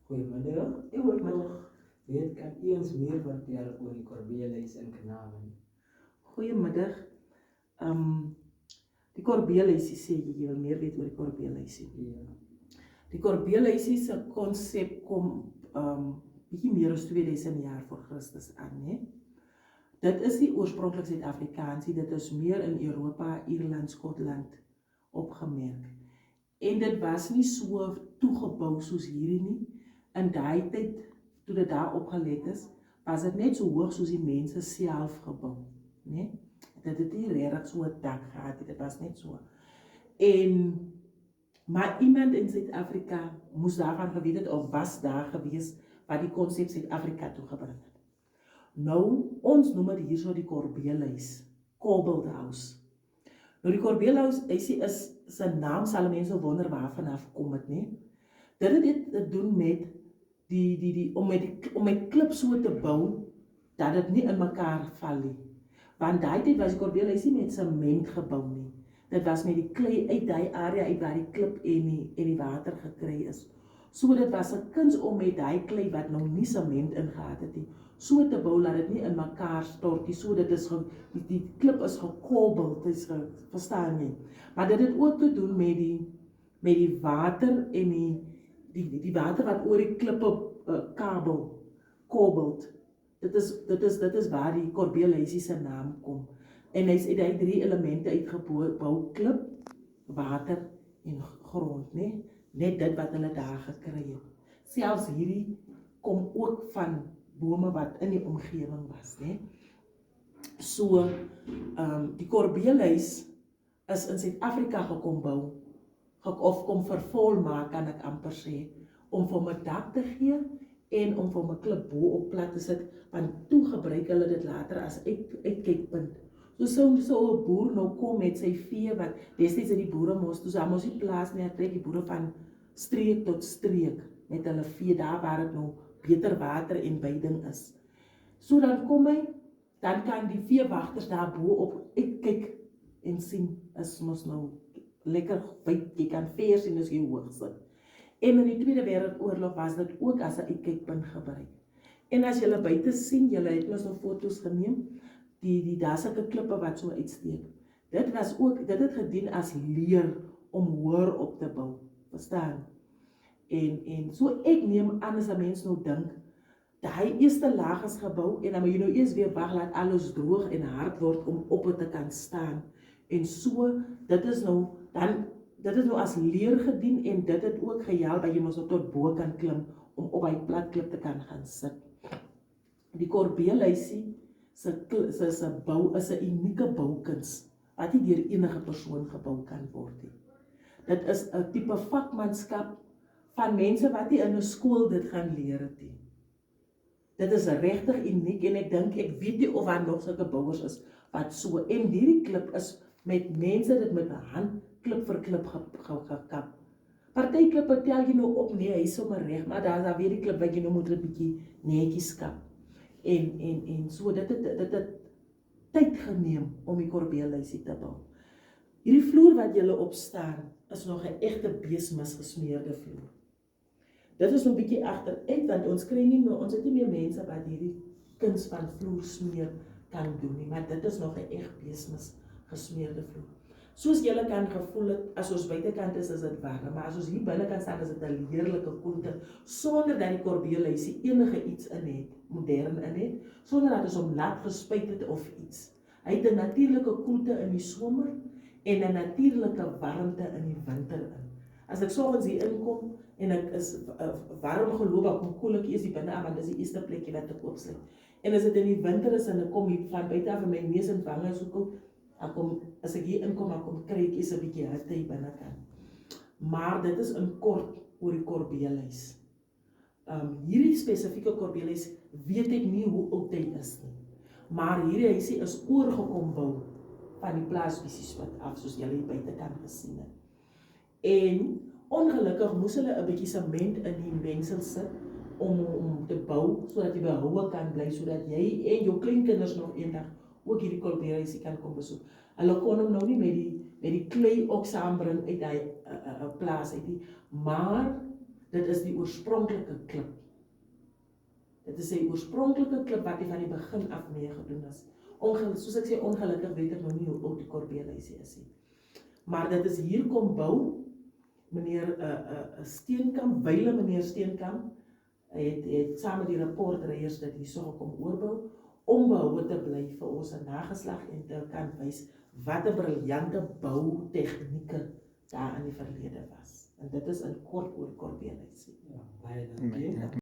Goeiemiddag. Ek wil nog weet, kan u ons meer vertel oor die Korbeelhuis in Kanaal? Goeiemiddag. Die Korbeelhuisie sê jy wil meer weet oor die Korbeelhuisie. Ja. Die Korbeelhuisie se konsep kom bietjie meer as 2000 jaar voor Christus aan, né? Dit is nie oorspronklik Suid-Afrikaansie, dit is meer in Europa, Ierland, Skotland opgemerk. En dit was nie so toegebou soos hierdie nie. In daai tyd, toe dit daar opgelet is, was dit net so hoog soos die mense self gebou, né? Dit het nie regtig so 'n dak gehad, dit was net so. Maar iemand in Suid-Afrika moes daarvan geweet het of was daar gewees wat die konsep Suid-Afrika toegebring het. Nou, ons noem dit hierso die Korbeelhuis, Cobbled House. Nou die Korbeelhuis, is sy naam sal mense wonder waarvan af kom het, né? Dit het dit te doen met om met klip so te bou dat dit nie in mekaar val nie. Want daai tyd was die Korbeelhuis nie met sement gebou nie. Dit was met die klei uit daai area uit waar die klip en die water gekry is. So dit was 'n kuns om met daai klei wat nou nie sement ingehad het nie, so te bou dat dit nie in mekaar stort nie. So dit is die klip is gekobbel, dit is verstaan jy. Maar dit het ook te doen met die water en die water wat oor die klippe kobbelt. Dit is waar die Korbeelhuisie se naam kom. En hy het daai 3 elemente uitgebou: klip, water en grond, né? Net dit wat hulle daar gekry het. Selfs hierdie kom ook van bome wat in die omgewing was, né? So, die Korbeelhuis is in Suid-Afrika gekom bou, of kom vervolmaak, kan ek amper sê, om vir hom 'n dak te gee en om vir hom 'n klip bo op plat te sit, want toe gebruik hulle dit later as uitkykpunt. So 'n boer nou kom met sy vee, wat destyds in die boere mos nie plaas nie, trek die boere van streek tot streek met hulle vee, daar waar dit nou beter water en veiding is. So dan kom hy, dan kan die veewagters daar bo op uitkyk en sien, is mos nou lekker wyd, jy kan veer sien as jy hoog sit. En in die Tweede Wêreldoorlog was dit ook as 'n uitkykpunt gebruik. En as julle buite sien, julle het mos nou foto's geneem, daar sulke klippe wat so uitsteek. Dit het gedien as leer om hoër op te bou, verstaan? En so ek neem aan as 'n mens nou dink, daai eerste laag is gebou en dan moet jy nou eers weer wag laat alles droog en hard word om op het te kan staan. En so, dit is nou as leer gedien en dit het ook gehelp dat jy mos tot bo kan klim om op hy plat klip te kan gaan sit. Die Korbeelhuisie se bou is 'n unieke boukuns wat nie deur enige persoon gebou kan word nie. Dit is 'n tipe vakmanskap van mense wat nie in 'n skool dit gaan leer het nie. Dit is regtig uniek en ek weet nie of daar nog sulke bouers is wat so, en hierdie klip is met mense dit met 'n hand klip vir klip gekap. Party klippe tel jy nou op, nee, hy is sommer reg, maar daar weer die klip wat jy nou moet 'n bietjie netjies kap. En so dit het tyd geneem om die Korbeelhuisie te bou. Hierdie vloer wat julle op staan is nog 'n egte beesmis gesmeerde vloer. Dit is nog 'n bietjie agteruit want ons het nie meer mense wat hierdie kuns van vloer smeer kan doen nie, maar dit is nog 'n echt beesmis gesmeerde vloer. Soos julle kan gevoel het, as ons buitekant is dit warm, maar as ons hier binnekant staan is dit 'n heerlike koelte, sonder dat die Korbeelhuisie enige iets in het, modern in het, sonder dat ons hom nat gespuit het of iets. Hy het 'n natuurlike koelte in die somer en 'n natuurlike warmte in die winter in. As ek soggens hier inkom en ek is warm geloop, dan kom koel ek eers die binne aan, want dis die eerste plekkie wat ek oopsluit. En as dit in die winter is en ek kom hier van buite af en my neus en wange so koud, as ek hier inkom, dan kom kry ek eers 'n bietjie hitte hier binnekant. Maar dit is in kort oor die Korbeelhuis. Hierdie spesifieke Korbeelhuis weet ek nie hoe oud hy is nie. Maar hierdie huisie is oorgekom bou van die plaas Wiesiespit af, soos julle hier buitekant gesien het. En ongelukkig moes hulle 'n bietjie sement in die mengsel sit om te bou, sodat jy behoue kan bly, sodat jy en jou kleinkinders nog eendag ook hierdie Korbeelhuisie kan kom besoek. Hulle kon hom nou nie met die klei ook saambring uit die plaas uit nie, maar dit is die oorspronklike klip. Dit is die oorspronklike klip wat hy van die begin af mee gedoen is. Soos ek sê, ongelukkig weet ek nou nie hoe oud die korbeelhuisie is nie. Maar dit is hier kom bou, meneer Steenkamp, wyle meneer Steenkamp, het saam met die rapportreiers dit hierso gekom oorbou, om behoue te bly vir ons nageslag en te kan wys wat 'n briljante boutegnieke daar in die verlede was. En dit is in kort oor korbeelhuisie. Ja, baie dankie.